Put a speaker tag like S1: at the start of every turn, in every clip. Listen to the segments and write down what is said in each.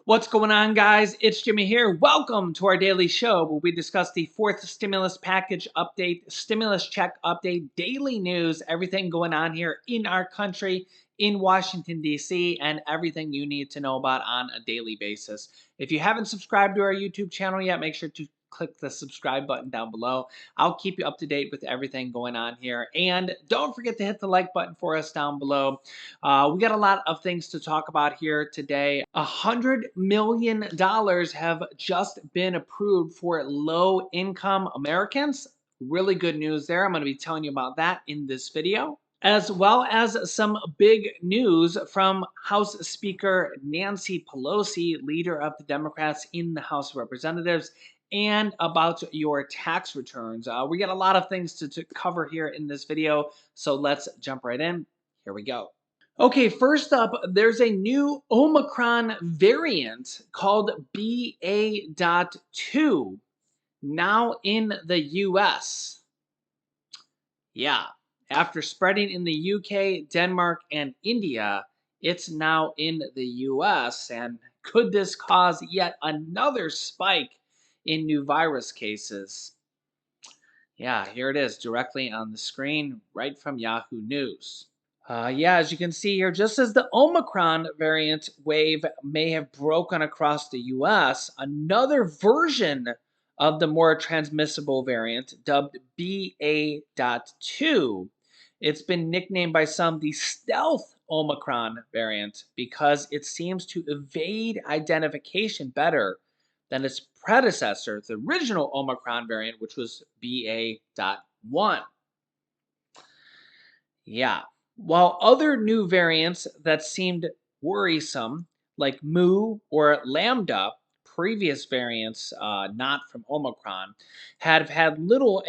S1: What's going on, guys? It's Jimmy here. Welcome to our daily show where we discuss the fourth stimulus package update, stimulus check update, daily news, everything going on here in our country, in Washington, D.C., and everything you need to know about on a daily basis. If you haven't subscribed to our YouTube channel yet, make sure to click the subscribe button down below. I'll keep you up to date with everything going on here. And don't forget to hit the like button for us down below. We got a lot of things to talk about here today. $100 million have just been approved for low-income Americans. Really good news there. I'm going to be telling you about that in this video, as well as some big news from House Speaker Nancy Pelosi, leader of the Democrats in the House of Representatives, and about your tax returns. We got a lot of things to cover here in this video, so let's jump right in. Here we go. Okay, first up, there's a new Omicron variant called BA.2 now in the US. Yeah, after spreading in the UK, Denmark, and India, it's now in the US. And could this cause yet another spike in new virus cases? Yeah, here it is directly on the screen, right from Yahoo News. Yeah, as you can see here, just as the Omicron variant wave may have broken across the US, another version of the more transmissible variant, dubbed BA.2, it's been nicknamed by some the stealth Omicron variant because it seems to evade identification better than its predecessor, the original Omicron variant, which was BA.1. Yeah. While other new variants that seemed worrisome, like Mu or Lambda, previous variants not from Omicron, have had little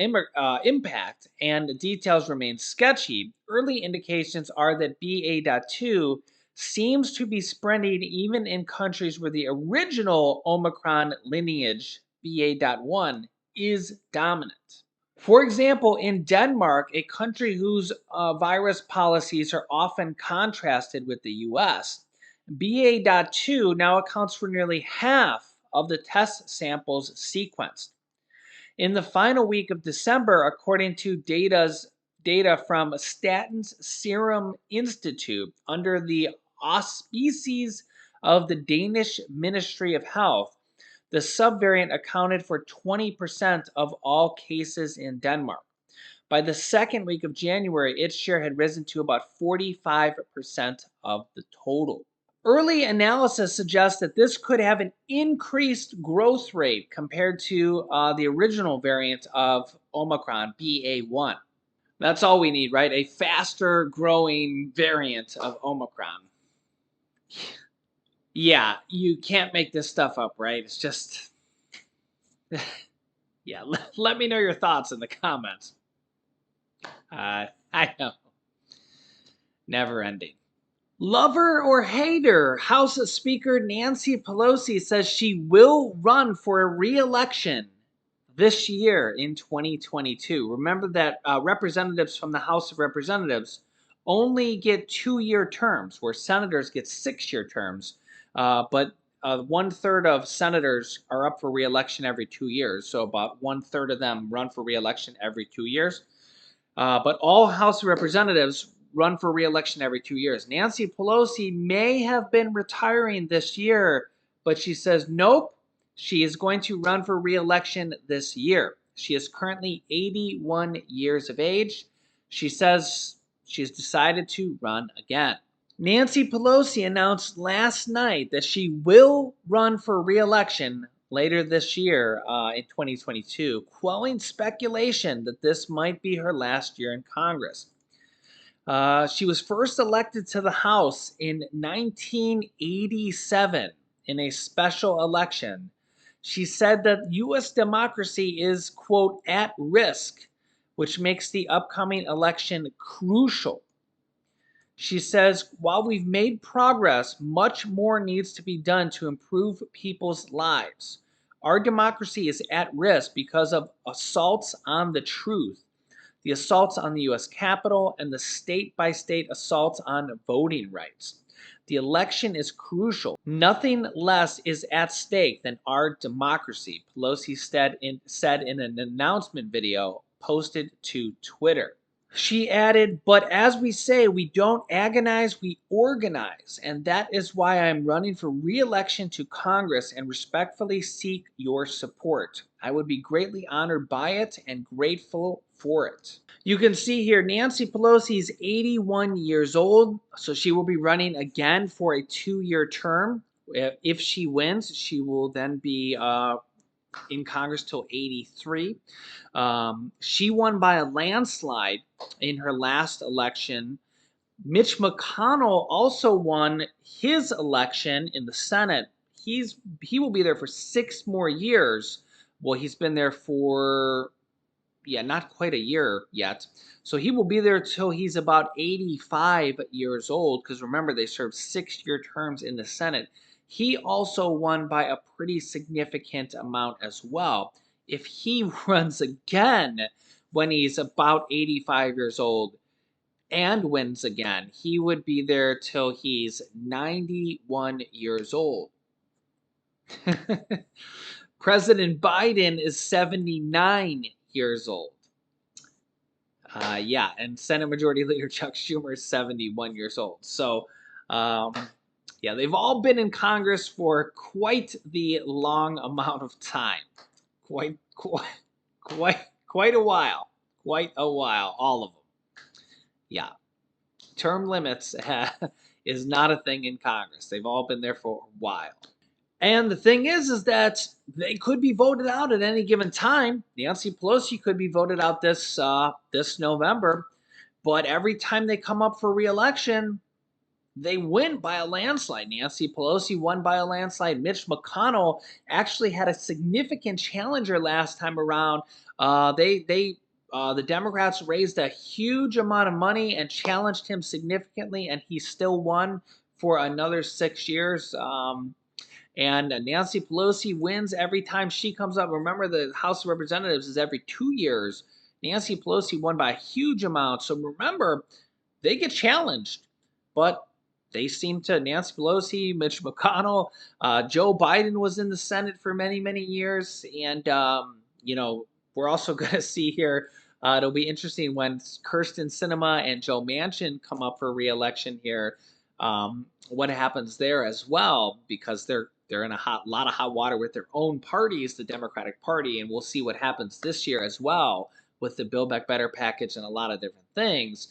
S1: impact and details remain sketchy, early indications are that BA.2 seems to be spreading even in countries where the original Omicron lineage, BA.1, is dominant. For example, in Denmark, a country whose virus policies are often contrasted with the US, BA.2 now accounts for nearly half of the test samples sequenced. In the final week of December, according to data from Statens Serum Institute under the auspices of the Danish Ministry of Health, the subvariant accounted for 20% of all cases in Denmark. By the second week of January, its share had risen to about 45% of the total. Early analysis suggests that this could have an increased growth rate compared to the original variant of Omicron, BA.1. That's all we need, right? A faster growing variant of Omicron. Yeah, you can't make this stuff up, right? It's just, yeah, let me know your thoughts in the comments. I know. Never ending. Lover or hater, House Speaker Nancy Pelosi says she will run for re-election this year in 2022. Remember that representatives from the House of Representatives only get 2-year terms, where senators get 6-year terms. But 1/3 of senators are up for re-election every 2 years. So about 1/3 of them run for re-election every 2 years. But all House of Representatives run for re-election every 2 years. Nancy Pelosi may have been retiring this year, but she says nope, she is going to run for re-election this year. She is currently 81 years of age. She says she's decided to run again. Nancy Pelosi announced last night that she will run for re-election later this year in 2022, quelling speculation that this might be her last year in Congress. She was first elected to the House in 1987 in a special election. She said that U.S. democracy is, quote, at risk, which makes the upcoming election crucial. She says, while we've made progress, much more needs to be done to improve people's lives. Our democracy is at risk because of assaults on the truth, the assaults on the U.S. Capitol, and the state-by-state assaults on voting rights. The election is crucial. Nothing less is at stake than our democracy, Pelosi said in an announcement video posted to Twitter. She added, but as we say, we don't agonize, we organize. And that is why I'm running for re-election to Congress and respectfully seek your support. I would be greatly honored by it and grateful for it. You can see here Nancy Pelosi is 81 years old, so she will be running again for a 2-year term. If she wins, she will then be in Congress till 83. She won by a landslide in her last election. Mitch McConnell also won his election in the Senate. He will be there for 6 more years. Well, he's been there for not quite a year yet. So he will be there till he's about 85 years old, because remember, they served 6-year terms in the Senate. He also won by a pretty significant amount as well. If he runs again when he's about 85 years old and wins again, he would be there till he's 91 years old. President Biden is 79 years old. And Senate Majority Leader Chuck Schumer is 71 years old. So, they've all been in Congress for quite the long amount of time. Quite a while. Quite a while, all of them. Yeah. Term limits is not a thing in Congress. They've all been there for a while. And the thing is that they could be voted out at any given time. Nancy Pelosi could be voted out this November, but every time they come up for re-election, they win by a landslide. Nancy Pelosi won by a landslide. Mitch McConnell actually had a significant challenger last time around. The Democrats raised a huge amount of money and challenged him significantly, and he still won for another 6 years. And Nancy Pelosi wins every time she comes up. Remember, the House of Representatives is every 2 years. Nancy Pelosi won by a huge amount. So remember, they get challenged. But they seem to, Nancy Pelosi, Mitch McConnell, Joe Biden was in the Senate for many, many years. And, we're also going to see here, it'll be interesting when Kyrsten Sinema and Joe Manchin come up for re-election here. What happens there as well, because they're in a lot of hot water with their own parties, the Democratic Party, and we'll see what happens this year as well with the Build Back Better package and a lot of different things,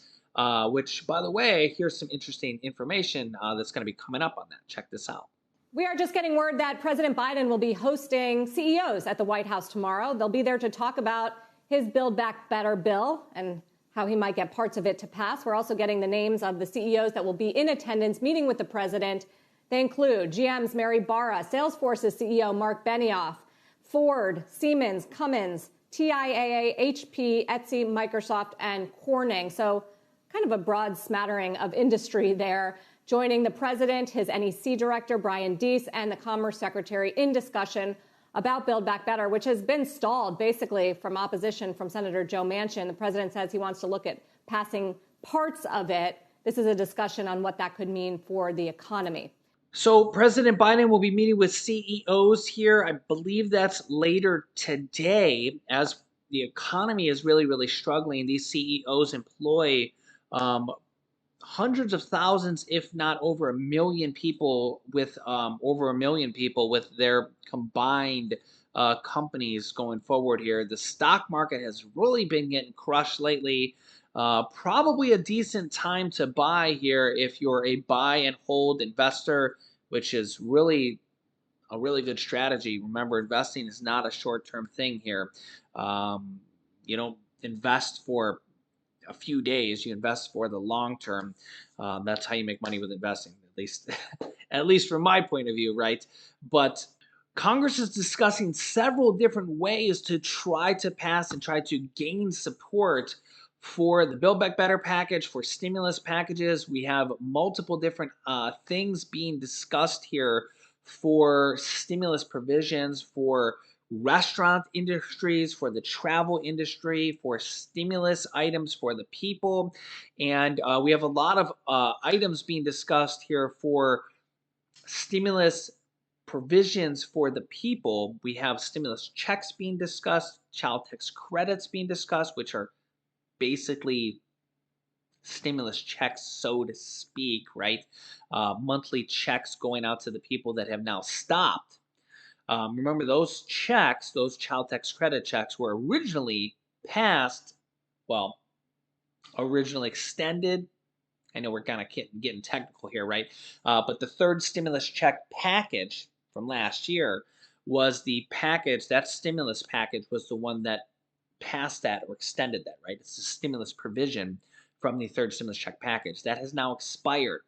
S1: which, by the way, here's some interesting information that's going to be coming up on that. Check this out.
S2: We are just getting word that President Biden will be hosting CEOs at the White House tomorrow. They'll be there to talk about his Build Back Better bill and how he might get parts of it to pass. We're also getting the names of the CEOs that will be in attendance meeting with the president. They include GM's Mary Barra, Salesforce's CEO Mark Benioff, Ford, Siemens, Cummins, TIAA, HP, Etsy, Microsoft, and Corning. So kind of a broad smattering of industry there. Joining the president, his NEC director, Brian Deese, and the Commerce Secretary in discussion about Build Back Better, which has been stalled basically from opposition from Senator Joe Manchin. The president says he wants to look at passing parts of it. This is a discussion on what that could mean for the economy.
S1: So President Biden will be meeting with CEOs here. I believe that's later today, as the economy is really, really struggling. These CEOs employ hundreds of thousands, if not over a million people, with their combined companies going forward here. The stock market has really been getting crushed lately. Probably a decent time to buy here if you're a buy and hold investor, which is really a really good strategy. Remember, investing is not a short-term thing here. You don't invest for a few days, you invest for the long term. That's how you make money with investing, at least from my point of view, right? But Congress is discussing several different ways to try to pass and try to gain support for the Build Back Better package, for stimulus packages. We have multiple different things being discussed here for stimulus provisions, for restaurant industries, for the travel industry, for stimulus items for the people. And we have a lot of items being discussed here for stimulus provisions for the people. We have stimulus checks being discussed, child tax credits being discussed, which are basically stimulus checks, so to speak, right? Monthly checks going out to the people that have now stopped. Remember, those checks, those child tax credit checks, were originally passed, well, originally extended. I know we're kind of getting technical here, right? But the third stimulus check package from last year was the package, that stimulus package was the one that passed that or extended that, right? It's a stimulus provision from the third stimulus check package. That has now expired.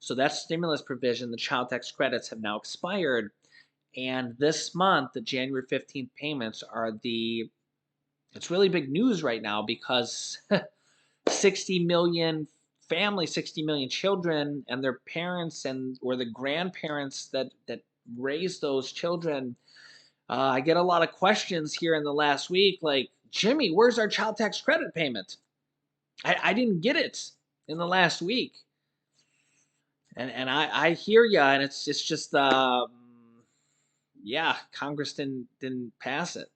S1: So that stimulus provision, the child tax credits have now expired. And this month, the January 15th payments are it's really big news right now because 60 million families, 60 million children and their parents and or the grandparents that raise those children. I get a lot of questions here in the last week like, Jimmy, where's our child tax credit payment? I didn't get it in the last week. And I hear ya, and it's just yeah, Congress didn't pass it.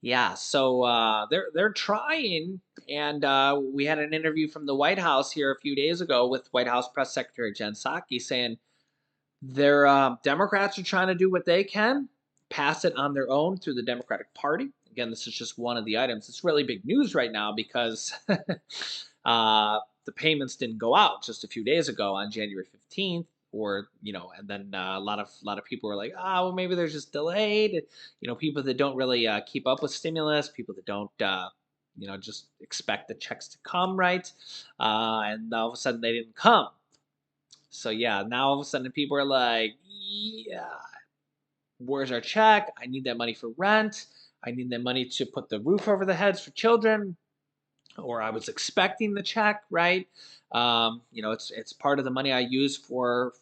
S1: Yeah, so they're trying, and we had an interview from the White House here a few days ago with White House Press Secretary Jen Psaki saying their Democrats are trying to do what they can, pass it on their own through the Democratic Party. Again, this is just one of the items. It's really big news right now because the payments didn't go out just a few days ago on January 15th, or and then a lot of people were like, ah, well, maybe they're just delayed. People that don't really keep up with stimulus, people that don't just expect the checks to come, right, and all of a sudden they didn't come. So yeah, now all of a sudden people are like, yeah, where's our check? I need that money for rent. I need that money to put the roof over the heads for children. Or I was expecting the check, right? It's part of the money I use for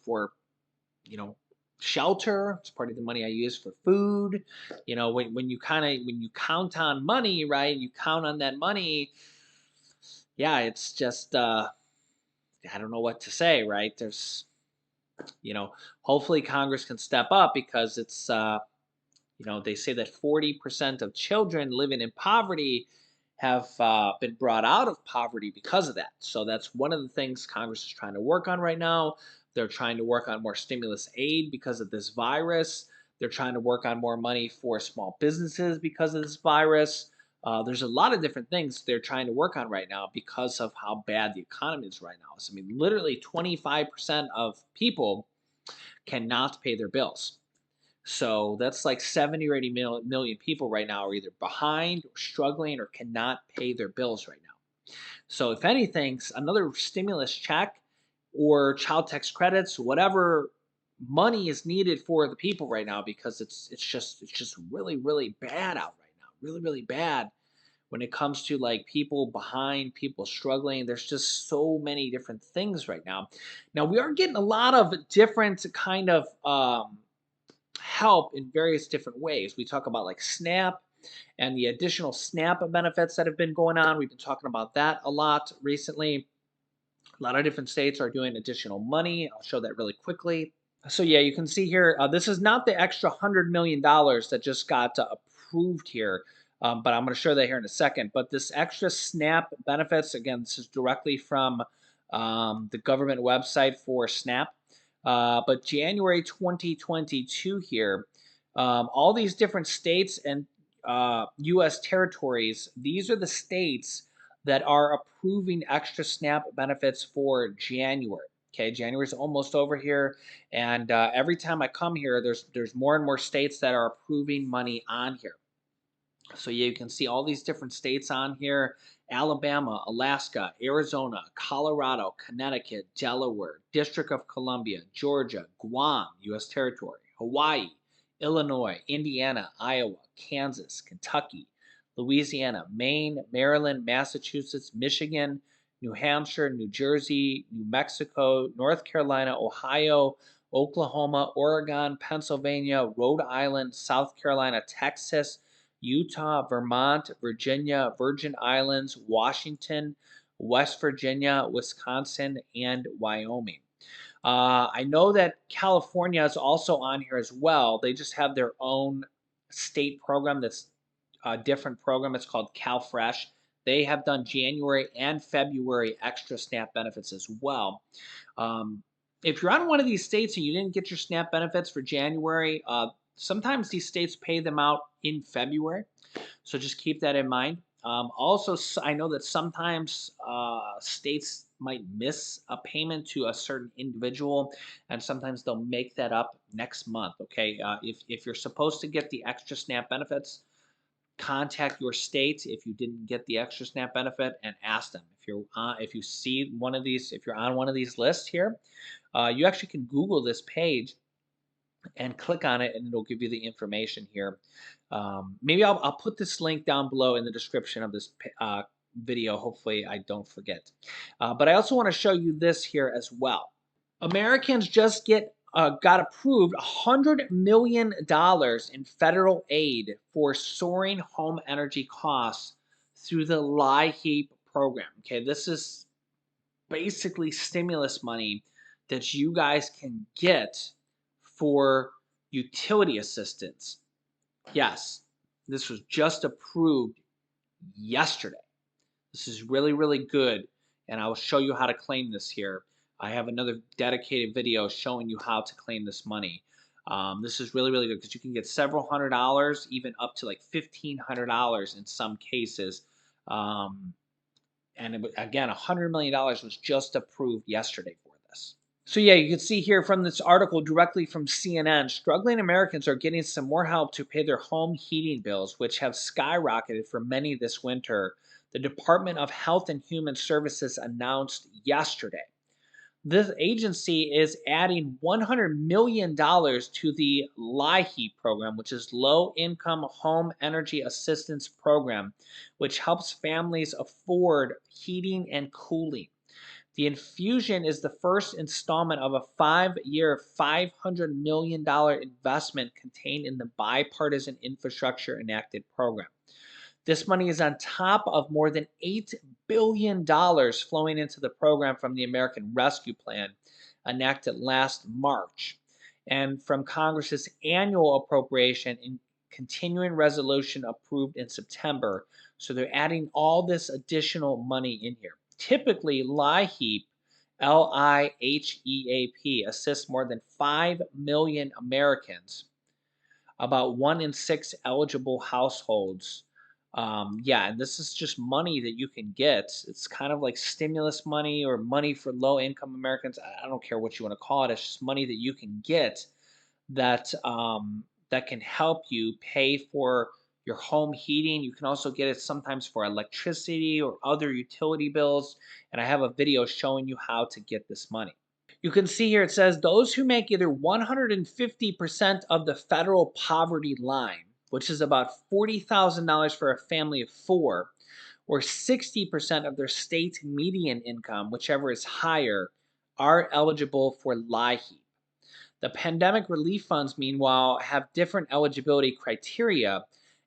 S1: you know shelter. It's part of the money I use for food. When you count on money, right? You count on that money. Yeah, it's just I don't know what to say, right? You know, hopefully Congress can step up because they say that 40% of children living in poverty have been brought out of poverty because of that. So that's one of the things Congress is trying to work on right now. They're trying to work on more stimulus aid because of this virus. They're trying to work on more money for small businesses because of this virus. There's a lot of different things they're trying to work on right now because of how bad the economy is right now. So, I mean, literally 25% of people cannot pay their bills. So that's like 70 or 80 million people right now are either behind or struggling or cannot pay their bills right now. So if anything, another stimulus check or child tax credits, whatever money is needed for the people right now, because it's just really really bad out right now, really really bad when it comes to like people behind, people struggling. There's just so many different things right now. Now we are getting a lot of different kind of help in various different ways. We talk about like SNAP and the additional SNAP benefits that have been going on. We've been talking about that a lot recently. A lot of different states are doing additional money. I'll show that really quickly. So yeah, you can see here, this is not the extra $100 million that just got approved here, but I'm going to show that here in a second. But this extra SNAP benefits, again, this is directly from the government website for SNAP. But January 2022 here, all these different states and U.S. territories, these are the states that are approving extra SNAP benefits for January. Okay, January's almost over here, and every time I come here, there's more and more states that are approving money on here. So yeah, you can see all these different states on here: Alabama, Alaska, Arizona, Colorado, Connecticut, Delaware, District of Columbia, Georgia, Guam, U.S. territory, Hawaii, Illinois, Indiana, Iowa, Kansas, Kentucky, Louisiana, Maine, Maryland, Massachusetts, Michigan, New Hampshire, New Jersey, New Mexico, North Carolina, Ohio, Oklahoma, Oregon, Pennsylvania, Rhode Island, South Carolina, Texas, Utah, Vermont, Virginia, Virgin Islands, Washington, West Virginia, Wisconsin, and Wyoming. I know that California is also on here as well. They just have their own state program that's a different program. It's called CalFresh. They have done January and February extra SNAP benefits as well. Um, if you're on one of these states and you didn't get your SNAP benefits for January, sometimes these states pay them out in February. So just keep that in mind. Also, I know that sometimes states might miss a payment to a certain individual, and sometimes they'll make that up next month. Okay, if you're supposed to get the extra SNAP benefits, contact your state if you didn't get the extra SNAP benefit and ask them. If you see one of these, if you're on one of these lists here, you actually can Google this page and click on it and it'll give you the information here. Maybe I'll put this link down below in the description of this video. Hopefully I don't forget. But I also want to show you this here as well. Americans just got approved $100 million in federal aid for soaring home energy costs through the LIHEAP program. Okay, this is basically stimulus money that you guys can get for utility assistance. Yes, this was just approved yesterday. This is really, really good, and I will show you how to claim this here. I have another dedicated video showing you how to claim this money. This is really, really good because you can get several $100s, even up to like $1,500 in some cases. And again, $100 million was just approved yesterday for this. So yeah, you can see here from this article directly from CNN, struggling Americans are getting some more help to pay their home heating bills, which have skyrocketed for many this winter. The Department of Health and Human Services announced yesterday. This agency is adding $100 million to the LIHEAP program, which is Low Income Home Energy Assistance Program, which helps families afford heating and cooling. The infusion is the first installment of a 5-year, $500 million investment contained in the Bipartisan Infrastructure Enacted program. This money is on top of more than $8 billion flowing into the program from the American Rescue Plan enacted last March and from Congress's annual appropriation and continuing resolution approved in September. So they're adding all this additional money in here. Typically, LIHEAP, LIHEAP, assists more than 5 million Americans, about 1 in 6 eligible households. Yeah, and this is just money that you can get. It's kind of like stimulus money or money for low income Americans. I don't care what you want to call it. It's just money that you can get that that can help you pay for your home heating. You can also get it sometimes for electricity or other utility bills. And I have a video showing you how to get this money. You can see here it says those who make either 150% of the federal poverty line, which is about $40,000 for a family of 4, or 60% of their state median income, whichever is higher, are eligible for LIHEAP. The pandemic relief funds, meanwhile, have different eligibility criteria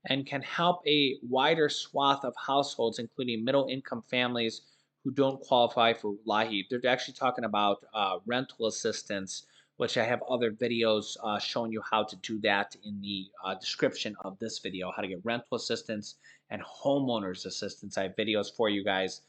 S1: and can help a wider swath of households, including middle income families who don't qualify for LIHEAP. They're actually talking about rental assistance, which I have other videos showing you how to do that in the description of this video, how to get rental assistance and homeowners assistance. I have videos for you guys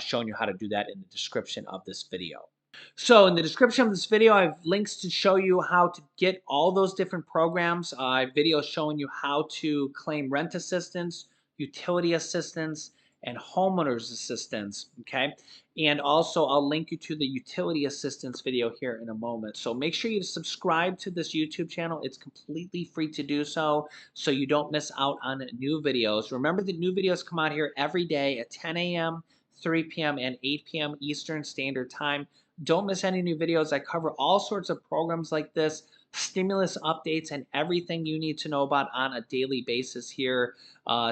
S1: showing you how to do that in the description of this video. So in the description of this video, I have links to show you how to get all those different programs. I have videos showing you how to claim rent assistance, utility assistance, and homeowners assistance, okay? And also I'll link you to the utility assistance video here in a moment. So make sure you subscribe to this YouTube channel. It's completely free to do so you don't miss out on new videos. Remember that new videos come out here every day at 10 a.m., 3 p.m., and 8 p.m. Eastern Standard Time. Don't miss any new videos. I cover all sorts of programs like this, stimulus updates, and everything you need to know about on a daily basis here,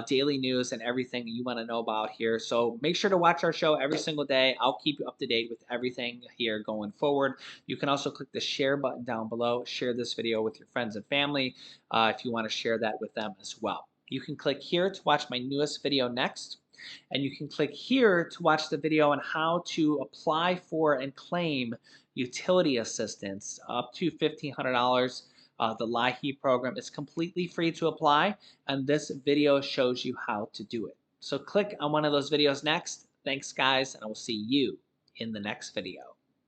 S1: daily news and everything you want to know about here. So make sure to watch our show every single day. I'll keep you up to date with everything here going forward. You can also click the share button down below. Share this video with your friends and family if you want to share that with them as well. You can click here to watch my newest video next. And you can click here to watch the video on how to apply for and claim utility assistance up to $1,500. The LIHEAP program is completely free to apply, and this video shows you how to do it. So click on one of those videos next. Thanks, guys, and I will see you in the next video.